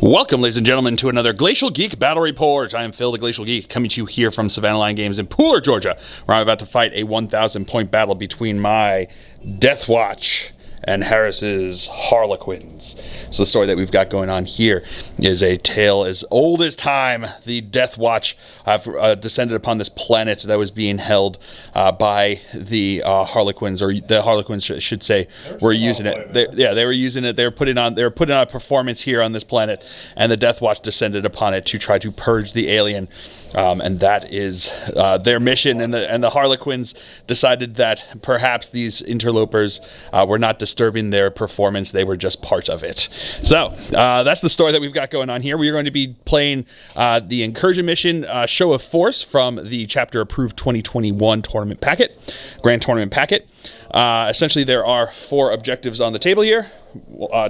Welcome, ladies and gentlemen, to another Glacial Geek Battle Report. I am Phil, the Glacial Geek, coming to you here from Savannah Line Games in Pooler, Georgia, where I'm about to fight a 1,000-point battle between my Deathwatch and Harris's Harlequins. So the story that we've got going on here is a tale as old as time. The Deathwatch have descended upon this planet that was being held by the Harlequins, or the Harlequins should say, were using it. They were using it. They were putting on a performance here on this planet, and the Deathwatch descended upon it to try to purge the alien. And that is their mission. And the Harlequins decided that perhaps these interlopers were not disturbing their performance. They were just part of it. So that's the story that we've got going on here. We are going to be playing the Incursion mission, Show of Force, from the Chapter Approved 2021 Tournament Packet, Grand Tournament Packet. Essentially, there are 4 objectives on the table here,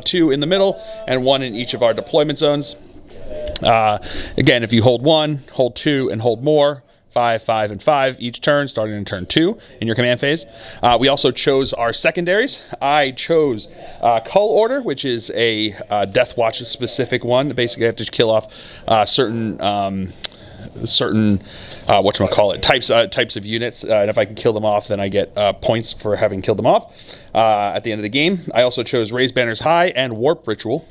2 in the middle, and 1 in each of our deployment zones. Again, if you hold 1, hold 2, and hold more, 5, 5, and 5 each turn, starting in turn 2 in your command phase. We also chose our secondaries. I chose Cull Order, which is a Deathwatch specific one. Basically, I have to kill off certain types of units, and if I can kill them off, then I get points for having killed them off at the end of the game. I also chose Raise Banners High and Warp Ritual.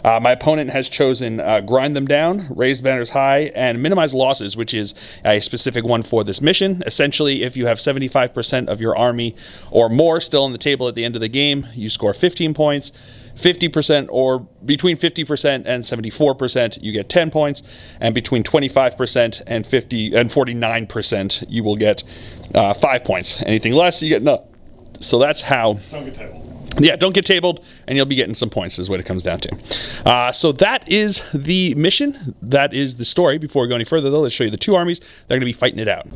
My opponent has chosen Grind Them Down, Raise Banners High, and Minimize Losses, which is a specific one for this mission. Essentially, if you have 75% of your army or more still on the table at the end of the game, you score 15 points. 50% or between 50% and 74%, you get 10 points, and between 25% and 49%, you will get 5 points. Anything less, you get none. So that's how. Don't get tabled. Yeah, don't get tabled, and you'll be getting some points is what it comes down to. So that is the mission. That is the story. Before we go any further, though, let's show you the 2 armies that are going to be fighting it out.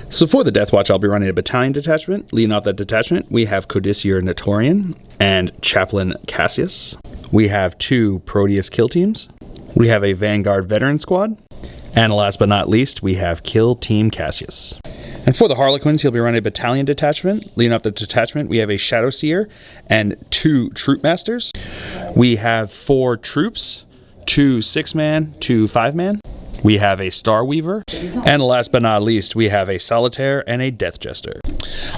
So for the Deathwatch, I'll be running a battalion detachment. Leading off that detachment, we have Codicier Notorian and Chaplain Cassius. We have 2 Proteus kill teams. We have a Vanguard veteran squad. And last but not least, we have Kill Team Cassius. And for the Harlequins, he'll be running a battalion detachment. Leading off the detachment, we have a Shadow Seer and 2 Troop Masters. We have 4 troops, 2 6-man, 2 5-man. We have a Star Weaver. And last but not least, we have a Solitaire and a Death Jester.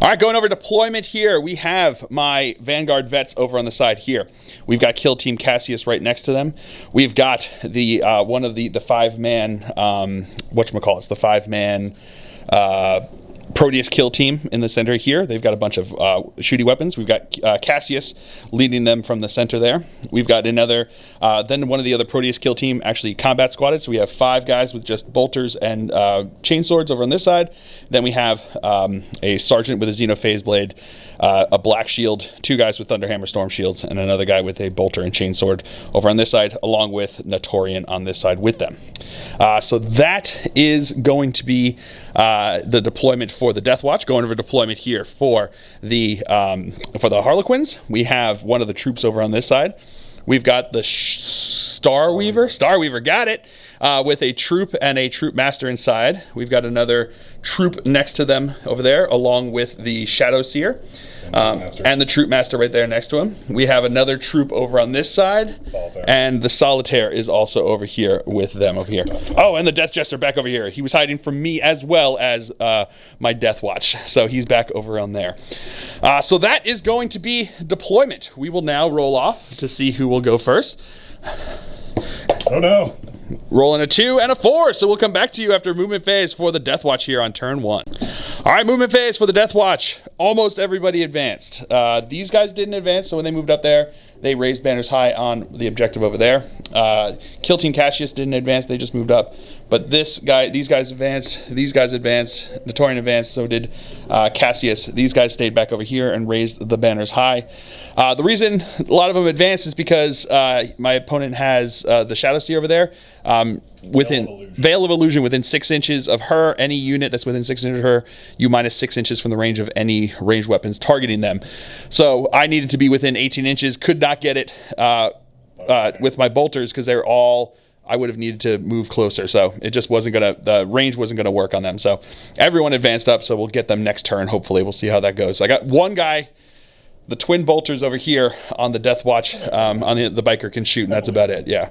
All right, going over deployment here, we have my Vanguard vets over on the side here. We've got Kill Team Cassius right next to them. We've got the one of the 5-man, whatchamacallits, the 5-man Proteus kill team in the center here. They've got a bunch of shooty weapons. We've got Cassius leading them from the center there. We've got another, then one of the other Proteus kill team actually combat squatted. So we have 5 guys with just bolters and chainswords over on this side. Then we have a sergeant with a Xenophase blade, a black shield, 2 guys with Thunderhammer storm shields, and another guy with a bolter and chainsword over on this side, along with Notorian on this side with them. So that is going to be the deployment for the Deathwatch. Going over deployment here for the Harlequins, we have one of the troops over on this side. We've got the Star Weaver, got it, with a troop and a troop master inside. We've got another troop next to them over there, along with the Shadow Seer, and the troop master right there next to him. We have another troop over on this side, Solitaire. And the Solitaire is also over here with them over here. Oh, and the Death Jester back over here. He was hiding from me as well as my Deathwatch, so he's back over on there. So that is going to be deployment. We will now roll off to see who will go first. Oh no. Rolling a 2 and a 4, so we'll come back to you after movement phase for the Deathwatch here on turn 1. All right, movement phase for the Deathwatch. Almost everybody advanced. These guys didn't advance, so when they moved up there, they raised banners high on the objective over there. Kill Team Cassius didn't advance, they just moved up. But these guys advanced, Notorian advanced, so did Cassius. These guys stayed back over here and raised the banners high. The reason a lot of them advanced is because my opponent has the Shadow Seer over there. Veil of Illusion within 6 inches of her. Any unit that's within 6 inches of her, you minus 6 inches from the range of any ranged weapons targeting them. So I needed to be within 18 inches. Could not get it with my bolters because they're all. I would have needed to move closer, so it just wasn't gonna. The range wasn't gonna work on them. So everyone advanced up. So we'll get them next turn. Hopefully, we'll see how that goes. I got one guy the twin bolters over here on the Deathwatch, on the biker can shoot, and that's about it, yeah.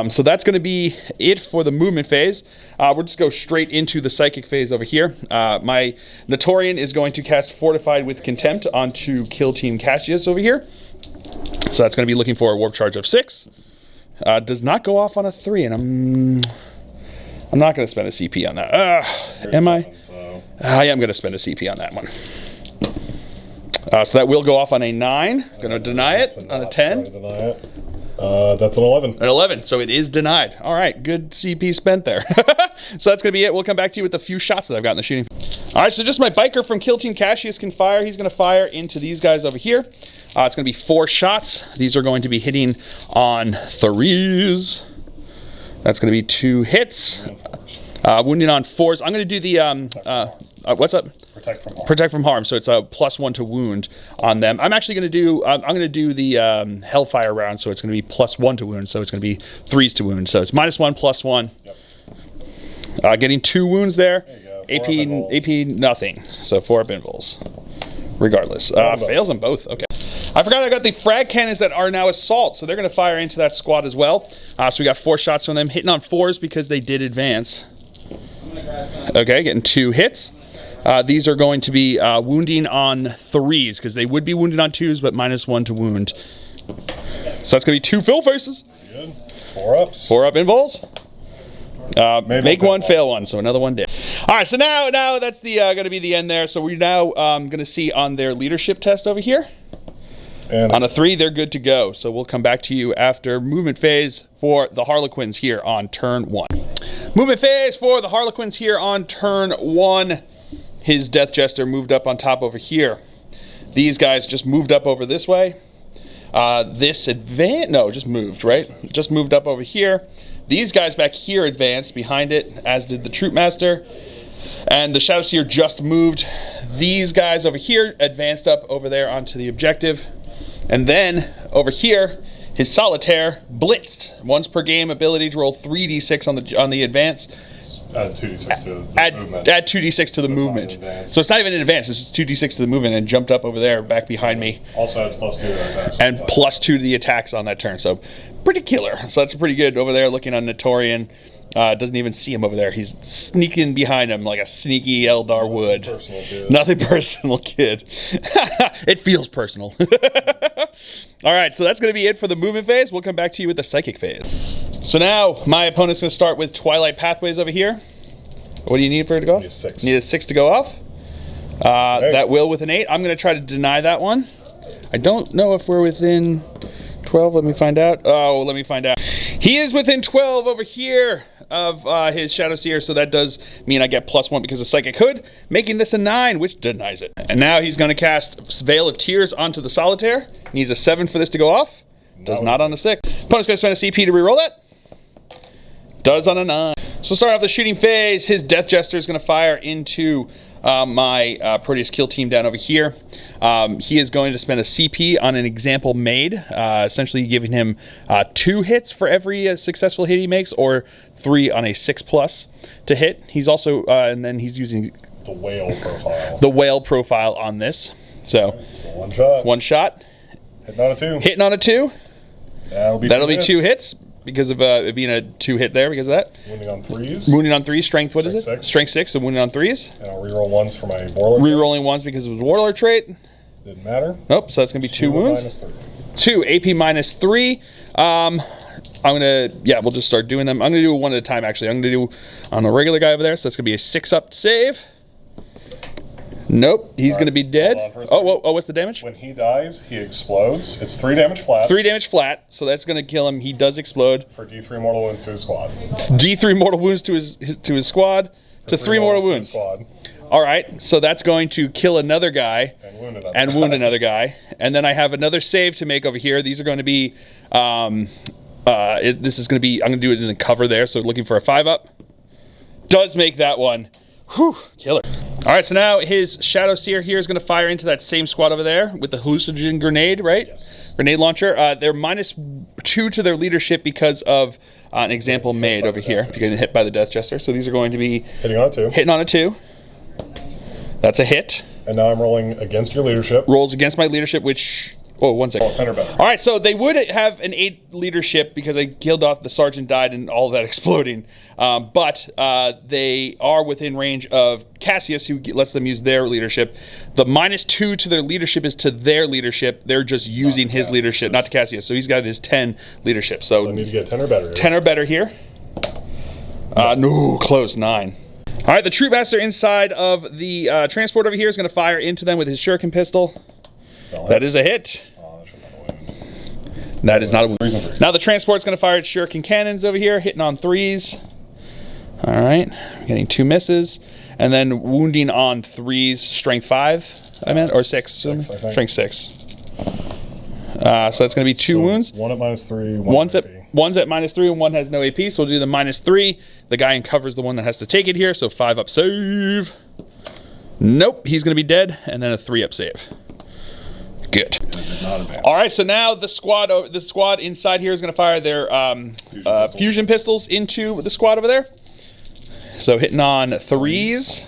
So that's going to be it for the movement phase. We'll just go straight into the psychic phase over here. My Notorian is going to cast Fortified with Contempt onto Kill Team Cassius over here. So that's going to be looking for a warp charge of 6. Does not go off on a 3, and I'm not going to spend a CP on that. Am I? I am going to spend a CP on that one. So that will go off on a 9. Going to deny it on a 10. That's an 11. An 11, so it is denied. All right, good CP spent there. So that's going to be it. We'll come back to you with a few shots that I've got in the shooting. All right, so just my biker from Kill Team Cassius can fire. He's going to fire into these guys over here. It's going to be 4 shots. These are going to be hitting on 3s. That's going to be 2 hits. Wounding on 4s. I'm going to do the... what's up? Protect from harm. Protect from harm. So it's a +1 to wound on them. I'm actually going to do. I'm going to do the Hellfire round. So it's going to be +1 to wound. So it's going to be 3s to wound. So it's -1 +1. Yep. Getting 2 wounds there. AP nothing. So 4 up invuls. Regardless, fails on both. Okay. I forgot I got the frag cannons that are now assault. So they're going to fire into that squad as well. So we got 4 shots from them, hitting on 4s because they did advance. Okay, getting 2 hits. These are going to be wounding on 3s because they would be wounded on 2s, but -1 to wound. So that's going to be 2 fill faces. Good. 4 ups. 4 up invuls. Make 1, fail 1, so another 1 dead. All right, so now that's the going to be the end there. So we're now going to see on their leadership test over here. And on a 3, they're good to go. So we'll come back to you after movement phase for the Harlequins here on turn 1. Movement phase for the Harlequins here on turn 1. His Death Jester moved up on top over here. These guys just moved up over this way. Just moved, right? Just moved up over here. These guys back here advanced behind it, as did the Troop Master. And the Shadow Seer just moved. These guys over here advanced up over there onto the objective. And then over here, his Solitaire blitzed. Once per game ability to roll 3d6 on the advance. Add 2d6 to the movement. Add 2d6 to the movement. So it's not even an advance, it's just 2d6 to the movement, and jumped up over there, back behind me. Also adds +2 to the attacks. And +2 to the attacks on that turn. So pretty killer. So that's pretty good over there looking on Notorian. Doesn't even see him over there. He's sneaking behind him like a sneaky Eldar would. Nothing personal, kid. It feels personal. All right, so that's going to be it for the movement phase. We'll come back to you with the psychic phase. So now my opponent's going to start with Twilight Pathways over here. What do you need for it to go off? Need a 6. Need a 6 to go off. That will with an 8. I'm going to try to deny that one. I don't know if we're within 12. Let me find out. Oh, let me find out. He is within 12 over here of his Shadow Seer, so that does mean I get +1 because of Psychic Hood, making this a 9, which denies it. And now he's going to cast Veil of Tears onto the Solitaire. Needs a 7 for this to go off. Does not on the 6. Opponent's going to spend a CP to reroll that. Does on a 9. So starting off the shooting phase, his Death Jester is going to fire into my Proteus kill team down over here. He is going to spend a CP on an example made, essentially giving him 2 hits for every successful hit he makes, or 3 on a 6+ to hit. He's also, and then he's using the whale profile. The whale profile on this. So 1 shot. 1 shot. Hitting on a 2. Hitting on a 2. That'll be 2 hits. Because of it being a 2 hit there, because of that. Wounding on 3s. Wounding on 3s, strength, what is it? 6. Strength 6, so wounding on 3s. And I'll reroll 1s for my Warlord. Rerolling 1s because of his Warlord trait. Didn't matter. Nope, so that's going to be 2 wounds. -3. 2, AP -3. I'm going to, we'll just start doing them. I'm going to do 1 at a time, actually. I'm going to do on the regular guy over there, so that's going to be a 6-up save. Nope, he's going to be dead. Oh, what's the damage? When he dies, he explodes. It's 3 damage flat. 3 damage flat, so that's going to kill him. He does explode. For D3 mortal wounds to his squad. D3 mortal wounds to his squad. To 3 mortal wounds. All right, so that's going to kill another guy and wound another guy. And then I have another save to make over here. These are going to be, this is going to be, I'm going to do it in the cover there, so looking for a 5-up. Does make that one. Whew, killer. All right, so now his Shadow Seer here is going to fire into that same squad over there with the hallucinogen grenade, right? Yes. Grenade launcher. They're -2 to their leadership because of an example made over here, getting hit by the Death Jester. So these are going to be hitting on a 2. Hitting on a 2. That's a hit. And now I'm rolling against your leadership. Rolls against my leadership, which... Oh, 1 second. 10 or better. All right, so they would have an 8 leadership because I killed off the sergeant, died, and all of that exploding. But they are within range of Cassius, who lets them use their leadership. The -2 to their leadership is to their leadership. They're just using his leadership, not to Cassius. So he's got his 10 leadership. So I need to get 10 or better here. 10 or better here. No, close, 9. All right, the troop master inside of the transport over here is going to fire into them with his shuriken pistol. That is a hit. Oh, that should not have win. That is not a wound. Now the transport's going to fire its shuriken cannons over here, hitting on 3s. All right, getting 2 misses. And then wounding on 3s, strength 5, I meant, or 6. Strength 6. So that's going to be 2 wounds. 1 at -3, One's at -3 and 1 has no AP, so we'll do the -3. The guy uncovers the one that has to take it here, so 5 up save. Nope, he's going to be dead, and then a 3 up save. Good. All right, so now the squad inside here is going to fire their fusion pistols into the squad over there. So hitting on 3s.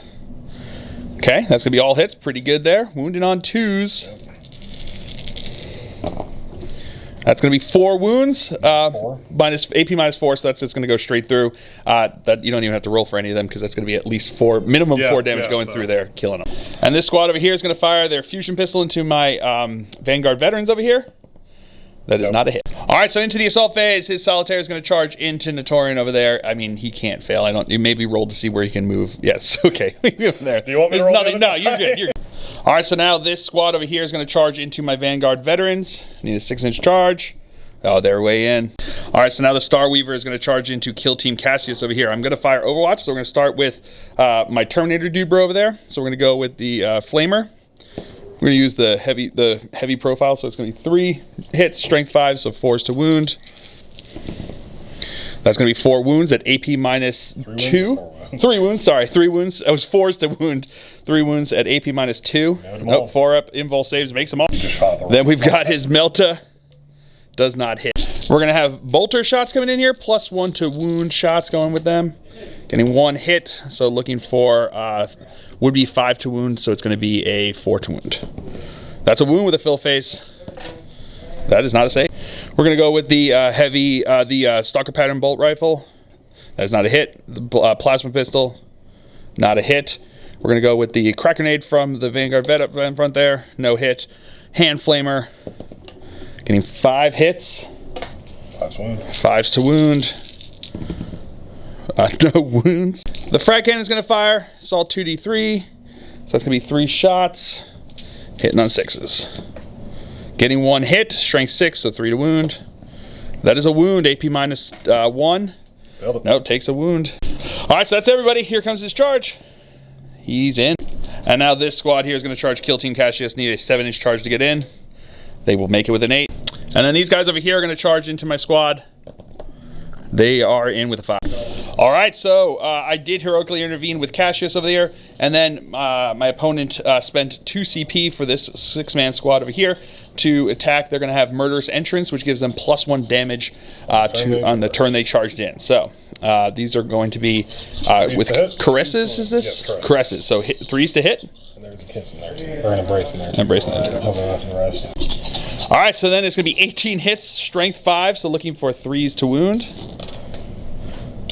Okay, that's going to be all hits. Pretty good there. Wounding on 2s. That's going to be 4 wounds. Minus AP -4, so that's just going to go straight through. That you don't even have to roll for any of them because that's going to be at least 4, minimum 4 damage going through there, killing them. And this squad over here is going to fire their fusion pistol into my Vanguard veterans over here. That is not a hit. All right, so into the assault phase, his solitaire is going to charge into Notorian over there. I mean, he can't fail. You maybe roll to see where he can move. Yes, okay. There. Do you want me to roll? No, you're good. You're good. All right, so now this squad over here is going to charge into my Vanguard veterans. Need a 6-inch charge. Oh, they're way in. All right, so now the Star Weaver is going to charge into Kill Team Cassius over here. I'm going to fire Overwatch, so we're going to start with my Terminator dude bro over there. So we're going to go with the Flamer. We're going to use the heavy profile, so it's going to be 3 hits, strength 5, so 4s to wound. That's going to be 4 wounds at AP -2. 3 wounds, sorry, 3 wounds. I was 4s to wound. 3 wounds at AP -2. Nope, 4 up, invul saves, makes them all. Then we've got his Melta. Does not hit. We're going to have bolter shots coming in here, +1 to wound shots going with them. Getting 1 hit, so looking for, would be 5 to wound, so it's going to be a 4 to wound. That's a wound with a fill face. That is not a save. We're going to go with the heavy, Stalker Pattern Bolt Rifle. That is not a hit. The Plasma Pistol, not a hit. We're going to go with the Crack Grenade from the Vanguard vet up in front there, no hit. Hand Flamer, getting 5 hits. 5s to wound. No wounds. The frag cannon is going to fire. It's all 2d3. So that's going to be 3 shots. Hitting on 6s. Getting 1 hit. Strength 6, so 3 to wound. That is a wound. AP -1. Nope, takes a wound. All right, so that's everybody. Here comes his charge. He's in. And now this squad here is going to charge Kill Team Cassius. Need a 7-inch charge to get in. They will make it with an 8. And then these guys over here are going to charge into my squad. They are in with a 5. All right, so I did heroically intervene with Cassius over there, and then my opponent spent 2 CP for this 6-man squad over here to attack. They're going to have Murderous Entrance, which gives them +1 damage on the turn they charged in. So these are going to be with caresses. Is this caresses? So 3s to hit. And there's a kiss in there too, or an embrace in there too. Embrace in there too. The rest. All right, so then it's going to be 18 hits, strength 5, so looking for 3s to wound.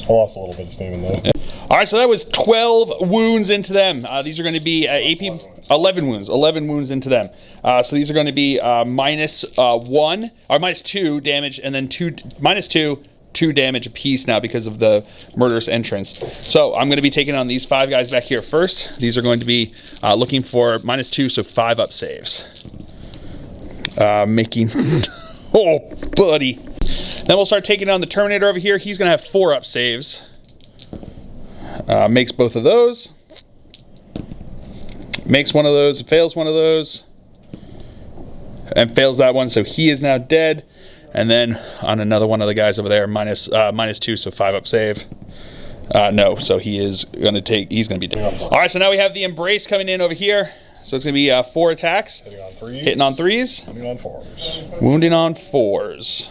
I lost a little bit of steam in there. All right, so that was 12 wounds into them. These are going to be AP 11 wounds. 11 wounds into them. So these are going to be -1 or -2 damage, and then -2 damage apiece now because of the Murderous Entrance. So I'm going to be taking on these 5 guys back here first. These are going to be looking for -2, so 5 up saves. Making oh buddy. Then we'll start taking on the Terminator over here. He's going to have 4 up saves. Makes both of those. Makes one of those, fails one of those. And fails that one, so he is now dead. And then on another one of the guys over there, -2, so 5 up save. No, so he's going to be dead. All right, so now we have the Embrace coming in over here. So it's going to be 4 attacks. Hitting on 3s. Wounding on 4s. Wounding on 4s.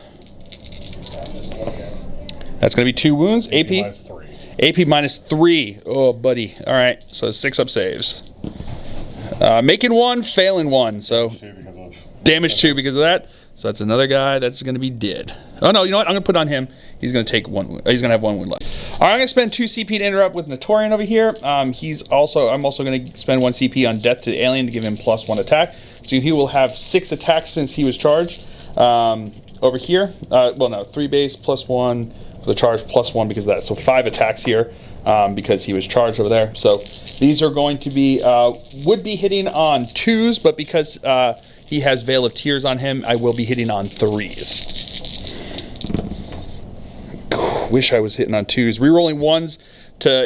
That's going to be 2 wounds. AP -3. AP -3. Oh, buddy. All right, so 6 up saves. Making 1, failing 1. So damage 2 because of that. So that's another guy that's going to be dead. Oh no, you know what? I'm going to put on him. He's going to take 1 wound. He's going to have 1 wound left. All right, I'm going to spend 2 CP to interrupt with Notorian over here. I'm also going to spend 1 CP on Death to the Alien to give him +1 attack. So he will have 6 attacks since he was charged. Over here, well no, 3 base +1 for the charge +1 because of that. So 5 attacks here because he was charged over there. So these are going to be, would be hitting on 2s, but because he has Veil of Tears on him, I will be hitting on 3s. Wish I was hitting on 2s. Rerolling 1s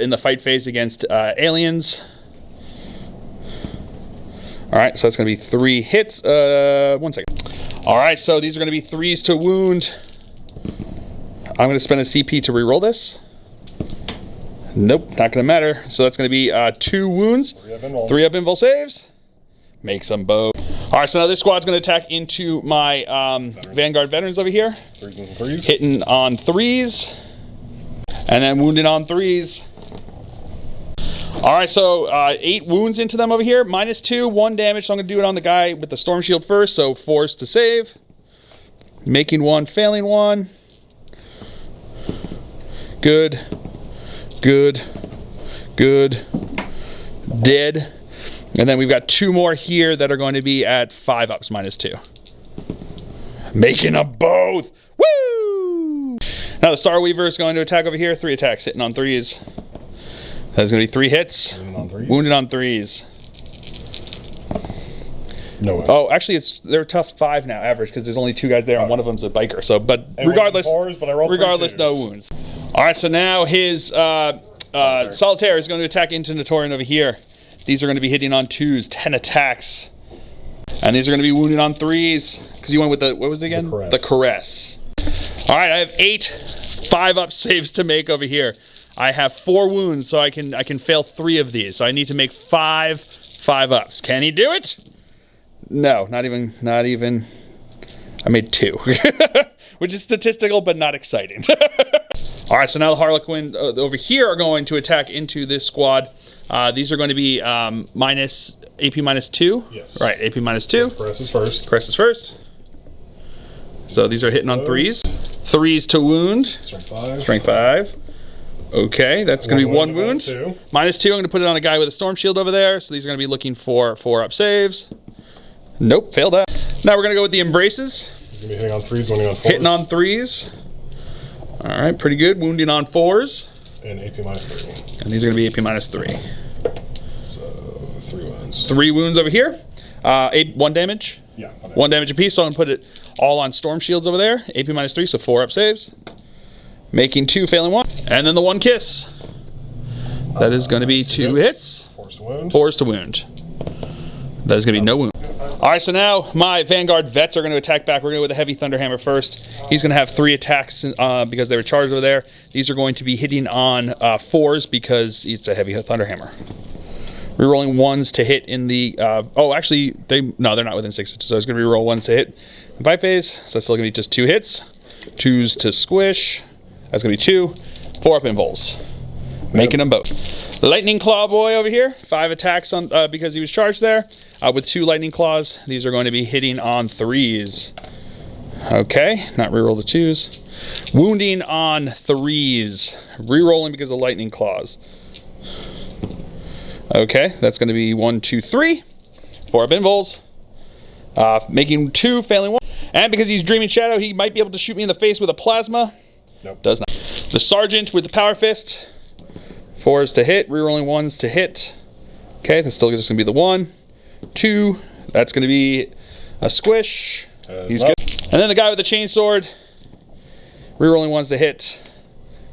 in the fight phase against aliens. All right, so that's going to be 3 hits. 1 second. All right, so these are going to be 3s to wound. I'm going to spend a CP to reroll this. Nope, not going to matter. So that's going to be 2 wounds. 3 up invul saves. Make some bow. All right, so now this squad's going to attack into my Vanguard veterans over here. 3s and 3s. Hitting on 3s. And then wounding on 3s. All right, so 8 wounds into them over here. -2, 1 damage. So I'm going to do it on the guy with the Storm Shield first. So forced to save. Making 1, failing 1. Good. Good. Good. Dead. And then we've got 2 more here that are going to be at 5 ups -2. Making them both. Woo! Now the Star Weaver is going to attack over here. 3 attacks, hitting on 3s. That's going to be 3 hits. Wounded on 3s. No way. Oh, actually, they're tough 5 now, average, because there's only 2 guys there, and one of them's a biker. So, but regardless, no wounds. All right, so now his Solitaire is going to attack into Notorian over here. These are going to be hitting on 2s, 10 attacks. And these are going to be wounded on 3s. Because you went with the, what was it again? The Caress. All right, I have 8 5-up saves to make over here. I have 4 wounds, so I can fail 3 of these. So I need to make 5 5-ups. Can he do it? No, not even. I made 2. Which is statistical, but not exciting. All right, so now the Harlequins over here are going to attack into this squad. These are going to be minus AP -2. Yes. Right, AP -2. Caress is first. Caress is first. So these are hitting on 3s. 3s to wound. Strength 5. Strength 5. Okay, that's going to be 1 wound. -2. -2, I'm going to put it on a guy with a Storm Shield over there. So these are going to be looking for 4-up saves. Nope, failed that. Now we're going to go with the Embraces. He's going to be hitting on 3s, wounding on 4s. Hitting on 3s. All right, pretty good. Wounding on 4s. And AP -3. And these are going to be AP -3. So 3 wounds. 3 wounds over here. 1 damage. Yeah. 1 damage apiece. So I'm going to put it all on Storm Shields over there. AP -3, so 4-up saves. Making 2, failing 1. And then the 1 kiss. That is going to be 2 hits. Force to wound. Force to wound. That is going to be no wound. All right, so now my Vanguard vets are going to attack back. We're going to go with the Heavy Thunderhammer first. He's going to have 3 attacks because they were charged over there. These are going to be hitting on 4s because it's a Heavy Thunderhammer. Rerolling 1s to hit in the... oh, actually, they're not within 6 inches, so it's going to reroll 1s to hit the fight phase. So that's still going to be just 2 hits. 2s to squish. That's going to be 2. 4-up invuls. Making them both. Lightning Claw Boy over here. 5 attacks on because he was charged there. With 2 Lightning Claws. These are going to be hitting on 3s. Okay, not reroll the 2s. Wounding on 3s. Rerolling because of Lightning Claws. Okay, that's going to be 1, 2, 3. 4-up invuls. Making 2, failing 1. And because he's Dreaming Shadow, he might be able to shoot me in the face with a plasma. Nope. Does not. The Sergeant with the Power Fist. 4s to hit, rerolling 1s to hit. Okay, that's still just going to be the 1, 2. That's going to be a squish. He's good. And then the guy with the Chainsword. Rerolling 1s to hit.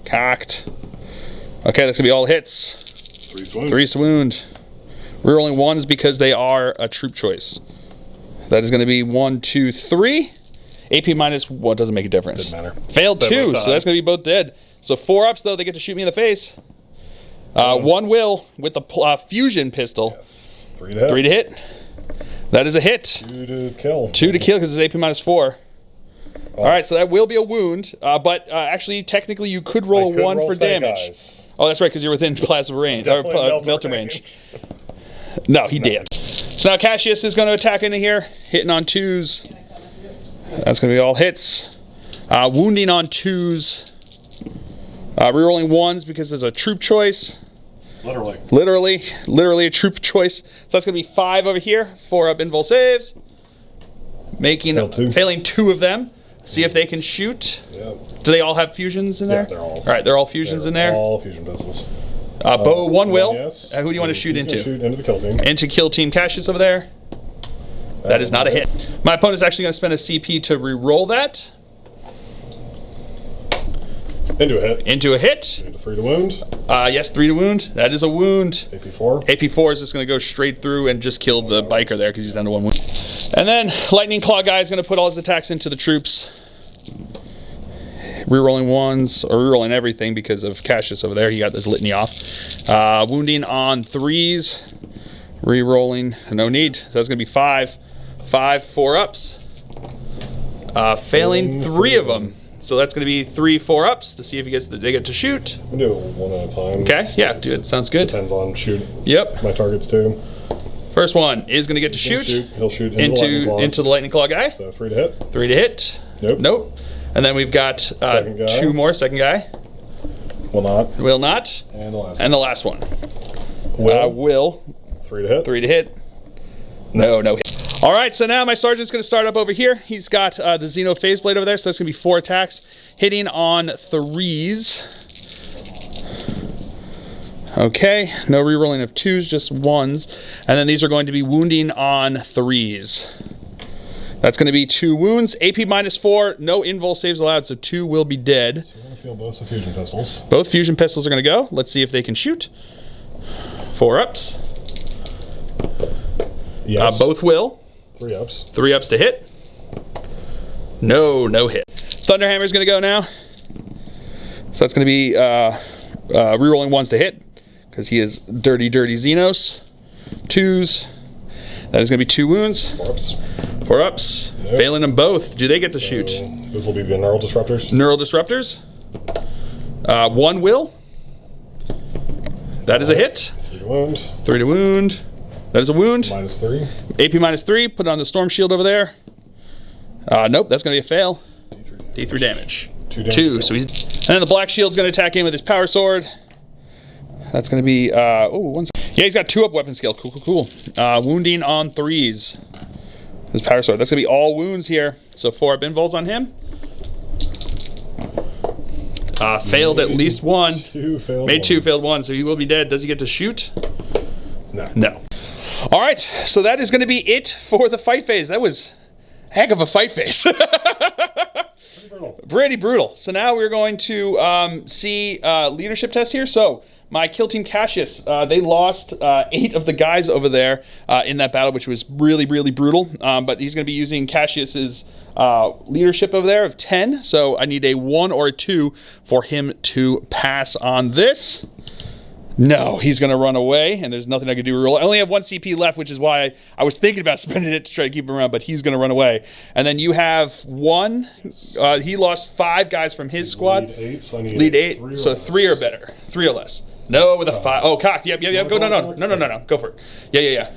Cocked. Okay, that's going to be all hits. 3s to wound. 3s to wound. Rerolling 1s because they are a troop choice. That is going to be 1, 2, 3. AP -1 doesn't make a difference. Doesn't matter. Failed 2, so that's going to be both dead. So 4-ups, though, they get to shoot me in the face. 1 will with the fusion pistol. Yes. 3 to hit. 3 to hit. That is a hit. 2 to kill. 2 to kill because it's AP -4. All right, so that will be a wound. But actually, technically, you could roll a 1 for damage. Eyes. Oh, that's right, because you're within plasma range or melting range. No, he did. So now Cassius is going to attack into here, hitting on 2s. That's going to be all hits. Wounding on 2s. Rerolling 1s because there's a troop choice. Literally a troop choice. So that's going to be 5 over here. 4 up invul saves. Failing 2 of them. See if they can shoot. Yep. Do they all have fusions in there? Yeah, they're all. All right, they're all fusions in there. All fusion pistols. Bow 1 will. Yes. Who do you want to shoot into? Shoot into the kill team. Into kill team Cassius over there. That is not a hit. My opponent's actually going to spend a CP to re-roll that. Into a hit. Into a hit. Into 3 to wound. Yes, 3 to wound. That is a wound. AP4. AP4 is just going to go straight through and just kill the biker there because he's down to 1 wound. And then Lightning Claw guy is going to put all his attacks into the troops. Rerolling 1s, or rerolling everything because of Cassius over there. He got this litany off. Wounding on 3s. Rerolling, no need. So that's going to be 5. 5 4-ups. Failing 3 of them. So that's going to be 3 4-ups to see if they get to shoot. We do it 1 at a time. Okay, yeah, dude, sounds good. Depends on shoot. Yep. My targets too. First one is going to get to shoot. He'll shoot into the Lightning Claw guy. So 3 to hit. 3 to hit. Nope. And then we've got 2 more. Second guy. Will not. Will not. And the last. And the last one. Will. 3 to hit. 3 to hit. No hit. All right, so now my sergeant's going to start up over here. He's got the Xeno Phase Blade over there, so that's going to be 4 attacks, hitting on 3s. Okay, no rerolling of 2s, just 1s. And then these are going to be wounding on 3s. That's going to be 2 wounds, AP -4, no invul saves allowed, so 2 will be dead. So we're going to feel both the fusion pistols. Both fusion pistols are going to go. Let's see if they can shoot. 4-ups. Yes. Both will. 3-ups. 3-ups to hit. No hit. Thunderhammer is going to go now. So that's going to be rerolling 1s to hit because he is dirty Xenos. 2s. That is going to be 2 wounds. 4-ups. 4-ups. Nope. Failing them both. Do they get to shoot? This will be the neural disruptors. Neural disruptors. 1 will. That is a hit. 3 to wound. 3 to wound. That is a wound. -3. AP -3. Put it on the storm shield over there. Nope, that's going to be a fail. D3 damage. 2. So he's. And then the black shield's going to attack in with his power sword. That's going to be. Yeah, he's got 2-up weapon skill. Cool. Wounding on 3s. His power sword. That's going to be all wounds here. So 4-up invuls on him. Failed at least 1. 2 failed. Made 2, failed 1. So he will be dead. Does he get to shoot? No. All right, so that is going to be it for the fight phase. That was a heck of a fight phase. Pretty brutal. So now we're going to see leadership test here. So my kill team Cassius, they lost 8 of the guys over there in that battle, which was really brutal. But he's going to be using Cassius's leadership over there of 10. So I need a 1 or a 2 for him to pass on this. No, he's going to run away, and there's nothing I can do. I only have 1 CP left, which is why I was thinking about spending it to try to keep him around, but he's going to run away. And then you have 1. He lost 5 guys from his squad. Lead 8, so I need Lead 8, so 3 or better. 3 or less. No, with a 5. Oh, cock. Yep. Go. No. Go for it. Yeah.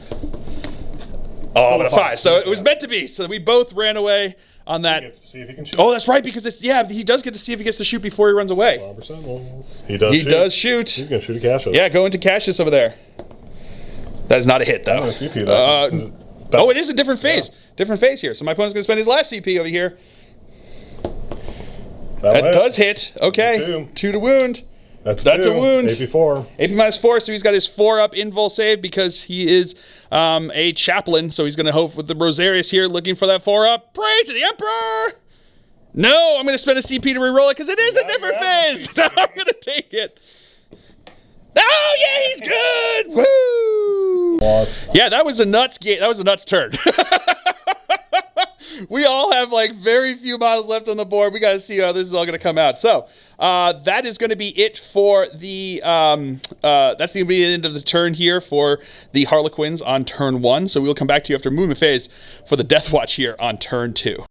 Oh, but a 5. So it was meant to be. So we both ran away on that. He gets to see if he can shoot. Oh, that's right, because he does get to see if he gets to shoot before he runs away. He does shoot. He's going to shoot a Cassius. Yeah, go into Cassius over there. That is not a hit, though. CP, it is a different phase. Yeah. Different phase here. So my opponent's going to spend his last CP over here. That does hit. Okay. 2 to wound. That's a wound. AP4. AP -4, so he's got his 4-up invul save because he is a chaplain. So he's going to hope with the Rosarius here looking for that 4-up. Pray to the Emperor! No, I'm going to spend a CP to reroll it because it is a different phase. No, I'm going to take it. Oh, yeah, he's good! Woo! Lost. Yeah, that was a nuts game. That was a nuts turn. We all have like very few models left on the board. We got to see how this is all going to come out. So that is going to be it for the that's going to be the end of the turn here for the Harlequins on turn 1. So we'll come back to you after movement phase for the Deathwatch here on turn 2.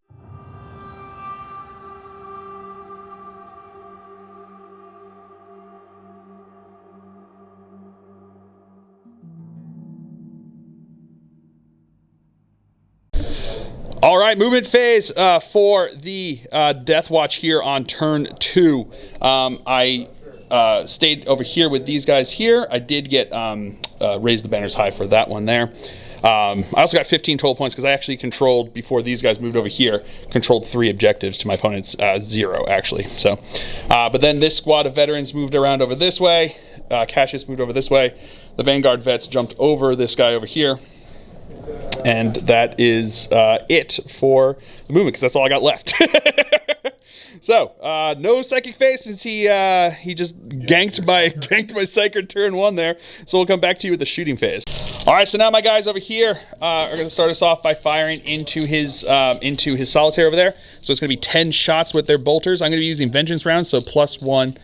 All right, movement phase for the Deathwatch here on turn 2. I stayed over here with these guys here. I did get raise the banners high for that one there. I also got 15 total points because I actually controlled, before these guys moved over here, controlled 3 objectives to my opponent's 0, actually. So, but then this squad of veterans moved around over this way. Cassius moved over this way. The Vanguard vets jumped over this guy over here. And that is it for the movement, because that's all I got left. So, no psychic phase since he just ganked my psychic turn 1 there. So we'll come back to you with the shooting phase. All right, so now my guys over here are going to start us off by firing into his solitaire over there. So it's going to be 10 shots with their bolters. I'm going to be using vengeance rounds, so +1.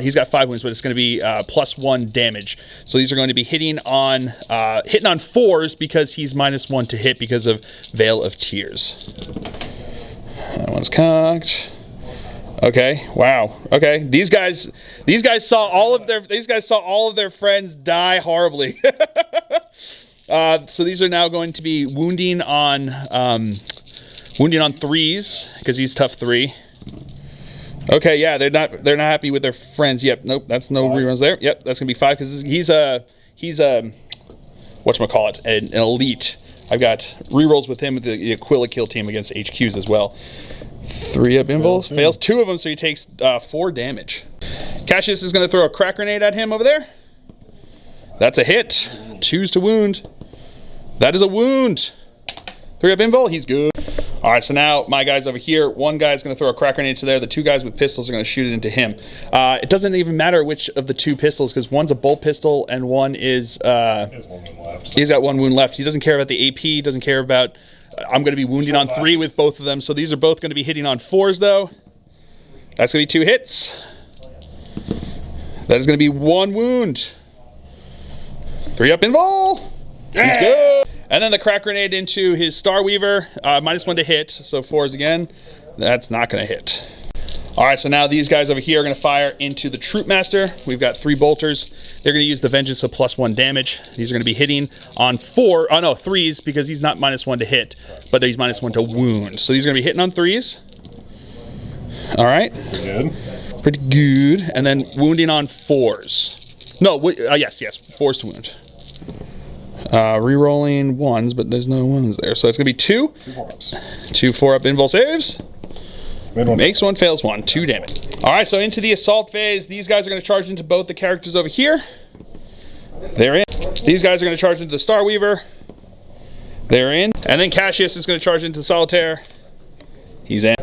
He's got 5 wounds, but it's going to be +1 damage. So these are going to be hitting on 4s because he's -1 to hit because of Veil of Tears. That one's cocked. Okay. Wow. Okay. These guys saw all of their friends die horribly. So these are now going to be wounding on 3s because he's tough 3. Okay, yeah, they're not happy with their friends. Yep, nope, that's no reruns there. Yep, that's gonna be 5 because he's whatchamacallit, an elite. I've got rerolls with him with the Aquila kill team against HQs as well. 3 up invuls, fails 2 of them, so he takes 4 damage. Cassius is gonna throw a crack grenade at him over there. That's a hit. 2s to wound. That is a wound. 3 up invul, he's good. All right, so now my guys over here, one guy's going to throw a crack grenade to there. The 2 guys with pistols are going to shoot it into him. It doesn't even matter which of the 2 pistols, because one's a bolt pistol and one is... he has 1 wound left. He's got 1 wound left. He doesn't care about the AP. He doesn't care about... I'm going to be wounding on 3 with both of them. So these are both going to be hitting on 4s, though. That's going to be 2 hits. That is going to be 1 wound. 3 up invul. He's good. And then the crack grenade into his Star Weaver, -1 to hit, so 4s again. That's not going to hit. All right, so now these guys over here are going to fire into the Troop Master. We've got 3 bolters. They're going to use the Vengeance of +1 damage. These are going to be hitting on 3s because he's not -1 to hit, but he's -1 to wound. So these are going to be hitting on 3s. All right. Good. Pretty good. And then wounding on 4s. No, yes, 4s to wound. Rerolling 1s, but there's no 1s there. So it's going to be 2. 2 4-up invul saves. Makes 1, fails 1. 2 damage. All right, so into the assault phase. These guys are going to charge into both the characters over here. They're in. These guys are going to charge into the Star Weaver. They're in. And then Cassius is going to charge into the Solitaire. He's in.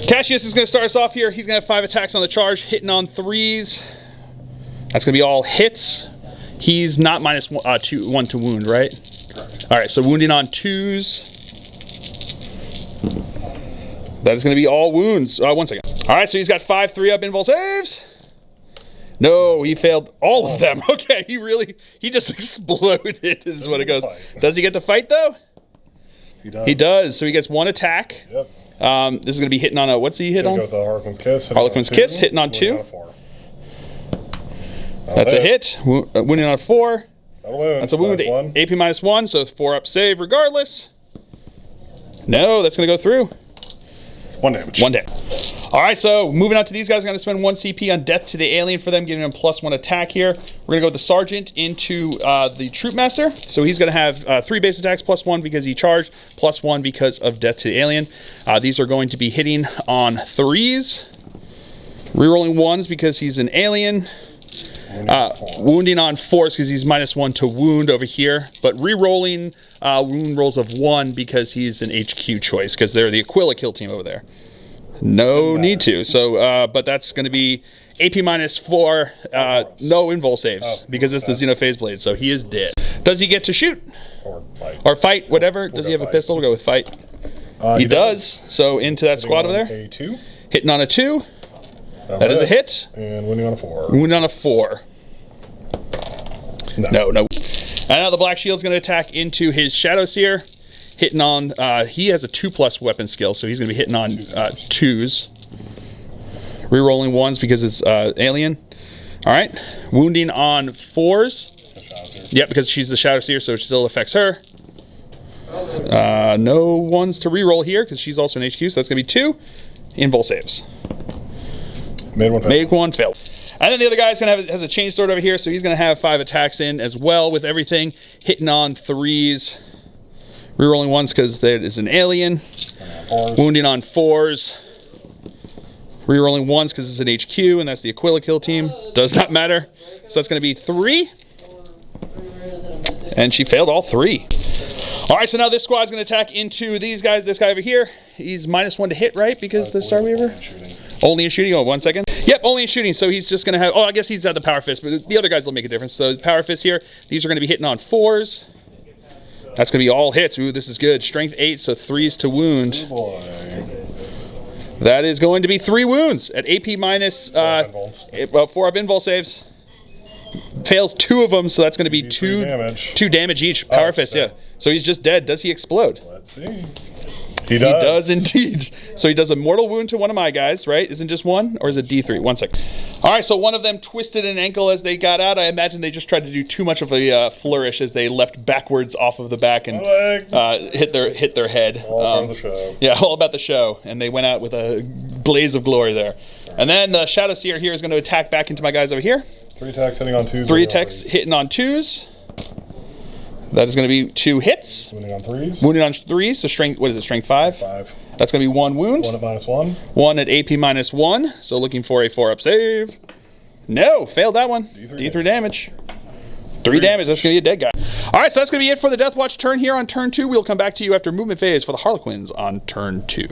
Cassius is going to start us off here. He's going to have 5 attacks on the charge, hitting on 3s. That's going to be all hits. He's not -1 to wound, right? Correct. All right, so wounding on 2s. That is going to be all wounds. 1 second. All right, so he's got 5 3-up invul saves. No, he failed all of them. Okay, he just exploded is what it goes. Does he get to fight, though? He does. He does, so he gets 1 attack. Yep. This is going to be hitting on what's he hit on? Go with the Harlequins Kiss. Harlequins Kiss, hitting on 2. That's a hit. Wounding on 4. That's a wound. AP -1, so 4-up save regardless. No, that's going to go through. 1 damage. 1 damage. All right, so moving on to these guys, I'm going to spend 1 CP on Death to the Alien for them, giving them +1 attack here. We're going to go with the Sergeant into the Troop Master. So he's going to have 3 base attacks +1 because he charged, +1 because of Death to the Alien. These are going to be hitting on 3s. Rerolling 1s because he's an alien. Wounding on 4s because he's -1 to wound over here, but re-rolling wound rolls of 1 because he's an HQ choice because they're the Aquila kill team over there. No need to. So, but that's going to be AP -4, no invul saves because it's the Xenophase Blade, so he is dead. Does he get to shoot? Or fight, whatever. Does he have a pistol? We'll go with fight. He does. So into that squad over there. A2. Hitting on a 2. That is a hit. And wounding on a 4. Wounding on a 4. No. And now the Black Shield's going to attack into his Shadow Seer. Hitting on, he has a 2+ weapon skill, so he's going to be hitting on 2s. Rerolling 1s because it's alien. All right. Wounding on 4s. Yep, because she's the Shadow Seer, so it still affects her. No ones to reroll here because she's also an HQ, so that's going to be 2 invul saves. Made one fail. And then the other guy's going to has a chain sword over here, so he's going to have 5 attacks in as well with everything. Hitting on 3s. Rerolling 1s because there is an alien. Wounding on 4s. Rerolling 1s because it's an HQ, and that's the Aquila kill team. Does not matter. So that's going to be 3. And she failed all 3. All right, so now this squad's going to attack into these guys. This guy over here, he's -1 to hit, right? Because the Star Weaver? Only in shooting. Oh, 1 second. Yep, only in shooting. So he's just going to have... Oh, I guess he's at the Power Fist, but the other guys will make a difference. So Power Fist here, these are going to be hitting on 4s. That's going to be all hits. Ooh, this is good. Strength 8, so 3s to wound. Oh, That is going to be 3 wounds at AP minus... 4 up invul saves. Fails 2 of them, so that's going to be 2 damage each. Power Fist, yeah. So he's just dead. Does he explode? Let's see. He does indeed. So he does a mortal wound to one of my guys, right? Isn't just 1? Or is it D3? 1 second. All right, so one of them twisted an ankle as they got out. I imagine they just tried to do too much of a flourish as they leapt backwards off of the back and hit their head. All about the show. Yeah, all about the show. And they went out with a blaze of glory there. And then the Shadow Seer here is going to attack back into my guys over here. 3 attacks hitting on 2s. 3 attacks hitting on 2s. That is going to be 2 hits. Wounding on 3s. Wounding on 3s. So strength, what is it, strength 5? 5. That's going to be 1 wound. 1 at -1. 1 at AP -1. So looking for a 4-up save. No, failed that one. D3 damage. 3 damage. That's going to be a dead guy. All right, so that's going to be it for the Deathwatch turn here on turn 2. We'll come back to you after movement phase for the Harlequins on turn 2.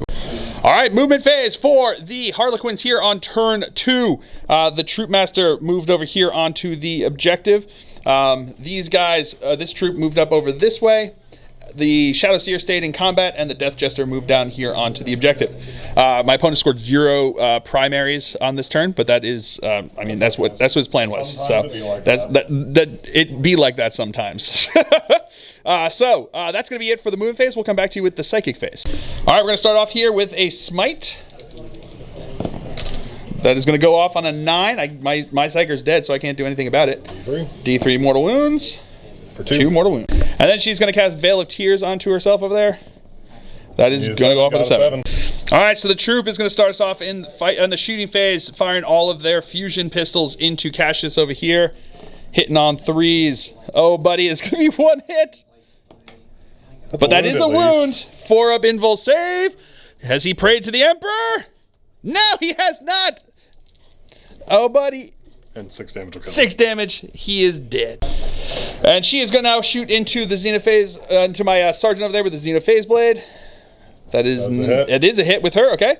All right, movement phase for the Harlequins here on turn 2. The Troop Master moved over here onto the objective. These guys, this troop moved up over this way. The Shadow Seer stayed in combat, and the Death Jester moved down here onto the objective. My opponent scored 0 primaries on this turn, but that is, I mean, that's what his plan was. Sometimes It be like that sometimes. That's going to be it for the movement phase. We'll come back to you with the psychic phase. All right, we're going to start off here with a smite. That is going to go off on a 9. My Psyker's dead, so I can't do anything about it. D3 mortal wounds. For 2 mortal wounds. And then she's going to cast Veil of Tears onto herself over there. That is going to go off with a 7. All right, so the troop is going to start us off in the shooting phase, firing all of their fusion pistols into Cassius over here, hitting on 3s. Oh, buddy, it's going to be 1 hit. But that is a wound. 4-up invul save. Has he prayed to the Emperor? No, he has not. Oh, buddy. And 6 damage. 6 damage. He is dead. And she is going to now shoot into the Xenophase, into my sergeant over there with the Xenophase blade. That is, it is a hit with her, okay?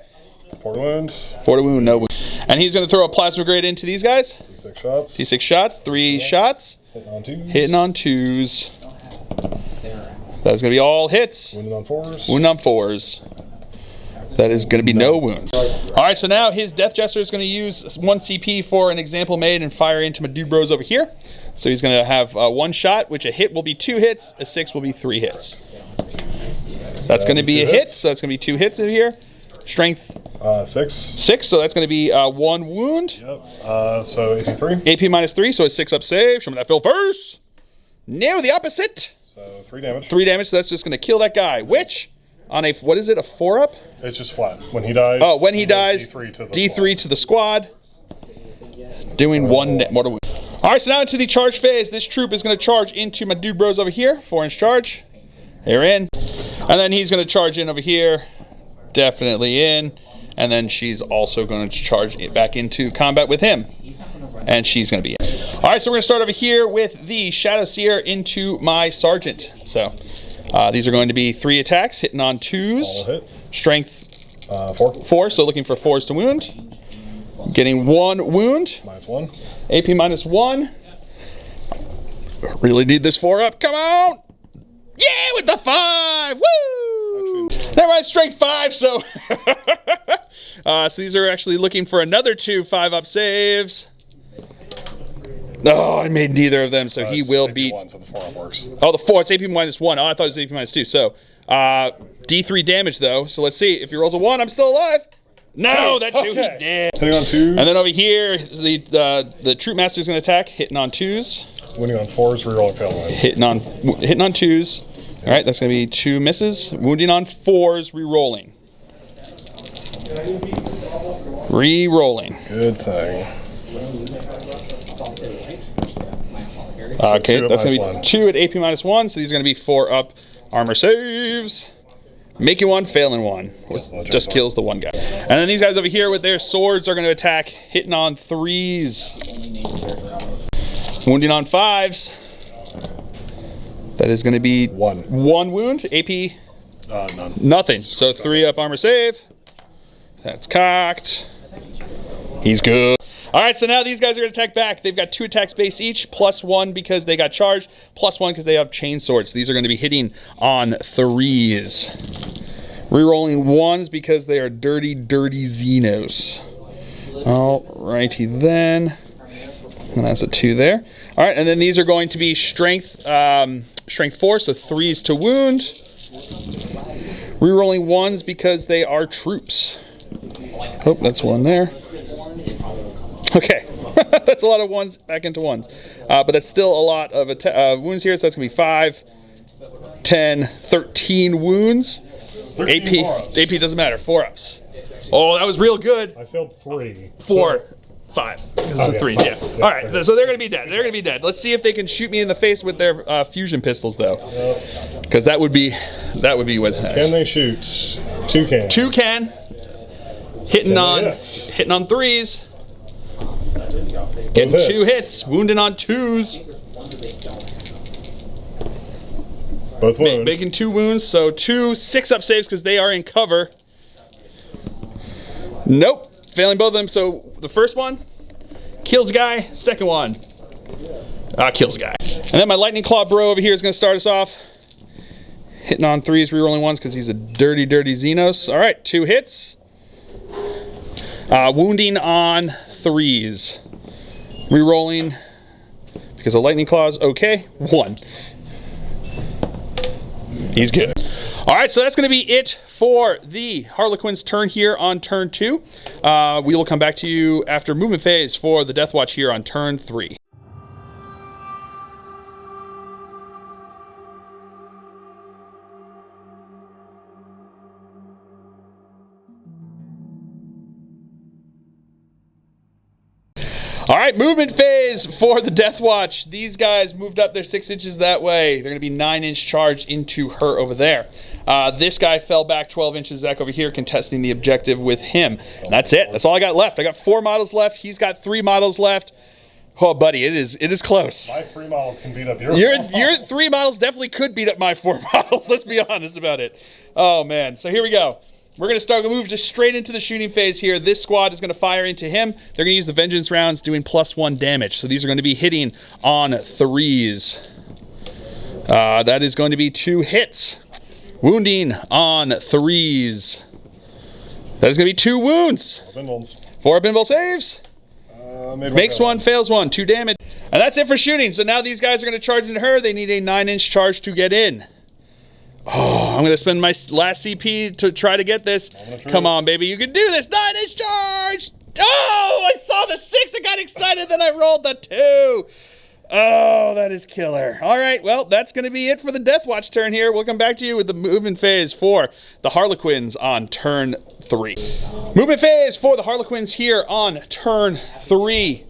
4 to wound. 4 to wound, no wound. And he's going to throw a plasma grenade into these guys. D6 shots. D6 shots, 3 shots. Hitting on 2s. Hitting on 2s. That's going to be all hits. Wounded on 4s. Wounded on 4s. That is going to be no wounds. All right, so now his Death Jester is going to use 1 CP for an example made and fire into my dude bros over here. So he's going to have 1 shot, which a hit will be 2 hits, a 6 will be 3 hits. That's going to be a hit, so that's going to be 2 hits in here. Strength 6. 6, so that's going to be 1 wound. Yep. So AP 3. AP -3, so a 6-up save. Show me that fill first. No, the opposite. So 3 damage. 3 damage, so that's just going to kill that guy. Which, on a, what is it, a 4-up? It's just flat. When he dies. Oh, when he dies, D3 to the squad. Doing 1 mortal wound. All right, so now into the charge phase. This troop is going to charge into my dude bros over here. 4-inch charge. They're in. And then he's going to charge in over here. Definitely in. And then she's also going to charge it back into combat with him. And she's going to be in. All right, so we're going to start over here with the Shadow Seer into my sergeant. So these are going to be 3 attacks, hitting on 2s. All hit. Strength 4. 4, so looking for 4s to wound. Getting 1 wound. -1. AP -1. Really need this 4-up. Come on! Yeah, with the 5! Woo! Never mind, strength 5, so... so these are actually looking for another 2 5-up saves. No, I made neither of them, so he will beat... So the 4-up works. Oh, the 4, it's AP -1. Oh, I thought it was AP -2. So, D3 damage, though. So let's see. If he rolls a 1, I'm still alive. No, that 2 he did. Hitting on 2s. And then over here, the Troop Master is going to attack, hitting on 2s. Winning on 4s, rerolling failed ones. Hitting on 2s. All right, that's going to be 2 misses. Wounding on 4s, re-rolling. Re-rolling. Good thing. Okay, So that's going to be 1. 2 at AP -1, so these are going to be 4 up armor saves. Making 1, failing 1. Just kills the 1 guy. And then these guys over here with their swords are going to attack, hitting on 3s. Wounding on 5s. That is going to be 1 wound. AP? None. Nothing. So 3 up armor save. That's cocked. He's good. All right, so now these guys are going to attack back. They've got 2 attacks base each, +1 because they got charged, +1 because they have chain swords. So these are going to be hitting on 3s. Rerolling 1s because they are dirty, dirty Xenos. All righty then. And that's a 2 there. All right, and then these are going to be strength 4, so 3s to wound. Rerolling 1s because they are troops. Oh, that's 1 there. Okay, that's a lot of 1s back into 1s. But that's still a lot of wounds here, so that's going to be 5, 10, 13 wounds. 13 AP doesn't matter, 4 ups. Oh, that was real good. I failed 3. 4, 5. This is 3s, yeah. All right, so they're going to be dead. They're going to be dead. Let's see if they can shoot me in the face with their fusion pistols, though. Because that would be what's next. Can they shoot? 2 can. 2 can. Hitting on 3s. Getting 2 hits. Wounding on 2s. Both wounds. Making 2 wounds, so 2 6-up saves because they are in cover. Nope. Failing both of them. So the first one kills a guy. Second one kills a guy. And then my Lightning Claw bro over here is going to start us off. Hitting on 3s, rerolling 1s because he's a dirty, dirty Xenos. All right, 2 hits. Wounding on 3s. Rerolling because a Lightning Claw is okay. 1. He's good. All right, so that's going to be it for the Harlequins' turn here on turn 2. We will come back to you after movement phase for the Deathwatch here on turn 3. All right, movement phase for the Deathwatch. These guys moved up their 6 inches that way. They're going to be 9-inch charged into her over there. This guy fell back 12 inches back over here, contesting the objective with him. And that's it. That's all I got left. I got 4 models left. He's got 3 models left. Oh, buddy, it is close. My 3 models can beat up your Your 3 models definitely could beat up my 4 models. Let's be honest about it. Oh, man. So here we go. We're going to move just straight into the shooting phase here. This squad is going to fire into him. They're going to use the Vengeance rounds, doing +1 damage. So these are going to be hitting on 3s. That is going to be 2 hits. Wounding on 3s. That is going to be 2 wounds. 4 pinball saves. Makes 1, fails 1, 2 damage. And that's it for shooting. So now these guys are going to charge into her. They need a 9-inch charge to get in. Oh, I'm going to spend my last CP to try to get this. Come on, baby. You can do this. 9-inch charge. Oh, I saw the 6. I got excited. Then I rolled the 2. Oh, that is killer. All right. Well, that's going to be it for the Deathwatch turn here. We'll come back to you with the movement phase for the Harlequins on turn 3. Movement phase for the Harlequins here on turn 3.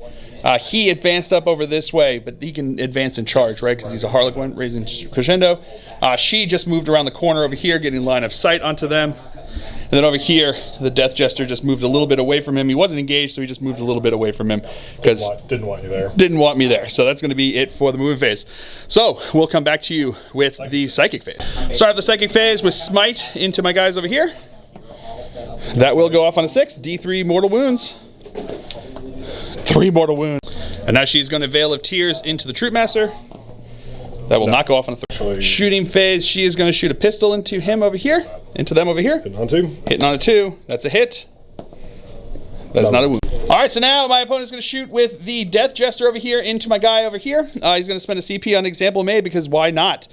He advanced up over this way, but he can advance and charge, right? Because he's a Harlequin, raising crescendo. She just moved around the corner over here, getting line of sight onto them. And then over here, the Death Jester just moved a little bit away from him. He wasn't engaged, so he just moved a little bit away from him. Because didn't want you there. Didn't want me there. So that's going to be it for the movement phase. So we'll come back to you with the Psychic phase. Start the Psychic phase with Smite into my guys over here. That will go off on a 6. D3 mortal wounds. 3 mortal wounds. And now she's going to Veil of Tears into the Troop Master. That will not go off on a 3. Shooting phase, she is going to shoot a pistol into him over here. Into them over here. Hitting on 2. Hitting on a 2. That's a hit. That is not a wound. All right, so now my opponent is going to shoot with the Death Jester over here into my guy over here. He's going to spend a CP on Example May because why not?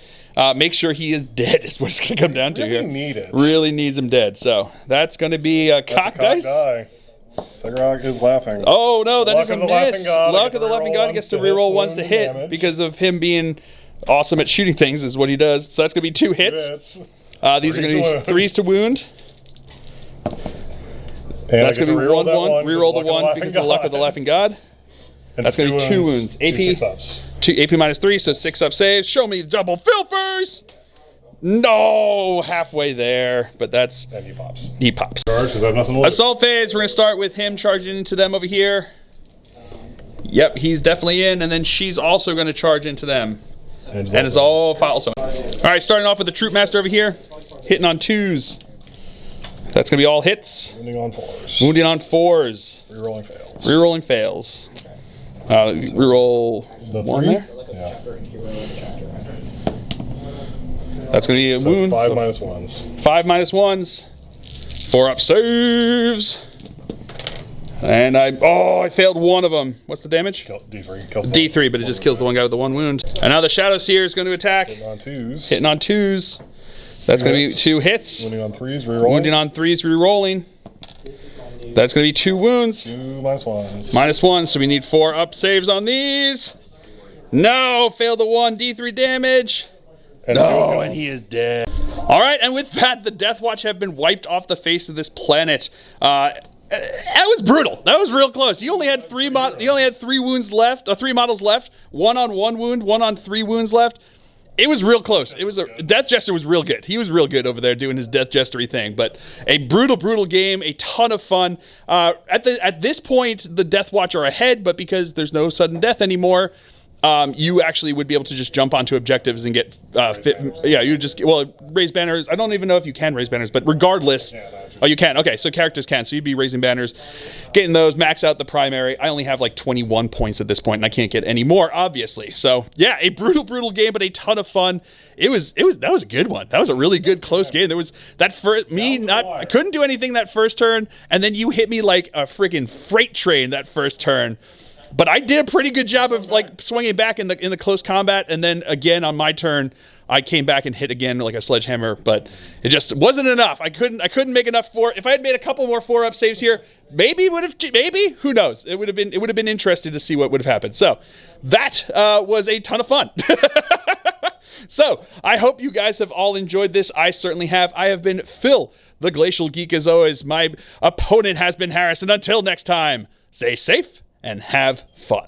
Make sure he is dead is what it's going to come down to here. Really needs him dead. So that's going to be a cock dice. Sagarog is laughing. Oh no, that is a miss. Luck of the Laughing God gets to reroll 1s to hit because of him being awesome at shooting things is what he does. So that's going to be 2 hits. These are going to be 3s to wound. And that's going to be 1-1. Reroll the 1 because of the luck of the laughing god. And that's going to be 2 wounds. AP. 2 AP minus 3, so 6 up saves. Show me the double filfers. No, halfway there, but that's... And he pops. He pops. Charge, because I have nothing to Assault phase, we're going to start with him charging into them over here. Yep, he's definitely in, and then she's also going to charge into them. And it's all file zone. All right, starting off with the Troop Master over here, hitting on 2s. That's going to be all hits. Wounding on 4s. Wounding on 4s. Rerolling fails. Rerolling fails. Reroll The 1 3? there. Yeah. That's going to be a wound. 5 so minus 1s. 5 minus 1s. 4 up saves. And I failed one of them. What's the damage? D3. Kills D3, but it just kills the one guy with the 1 wound. And now the Shadow Seer is going to attack. Hitting on 2s. Hitting on 2s. That's going to be 2 hits. Wounding on 3s, rerolling. Wounding on 3s, rerolling. That's going to be 2 wounds. 2 minus 1s. Minus 1, so we need 4 up saves on these. No, failed the 1, D3 damage. And No, and he is dead. All right, and with that, the Deathwatch have been wiped off the face of this planet. That was brutal. That was real close. He only had 3 wounds left, 3 models left. 1 on 1 wound, 1 on 3 wounds left. It was real close. It was Death Jester was real good. He was real good over there doing his Death Jestery thing. But a brutal game, a ton of fun. At this point, the Deathwatch are ahead, but because there's no sudden death anymore, you actually would be able to just jump onto objectives and get fit. Yeah, you just raise banners. I don't even know if you can raise banners, but regardless, oh, you can. Okay, so characters can. So you'd be raising banners, getting those, max out the primary. I only have like 21 points at this point, and I can't get any more, obviously. So yeah, a brutal game, but a ton of fun. That was a good one. That was a really good close game. There was that for me. I couldn't do anything that first turn, and then you hit me like a friggin' freight train that first turn. But I did a pretty good job of like swinging back in the close combat, and then again on my turn, I came back and hit again like a sledgehammer. But it just wasn't enough. I couldn't make enough for. If I had made a couple more 4-up saves here, maybe who knows? It would have been interesting to see what would have happened. So that was a ton of fun. So I hope you guys have all enjoyed this. I certainly have. I have been Phil, the Glacial Geek, as always. My opponent has been Harris, and until next time, stay safe and have fun.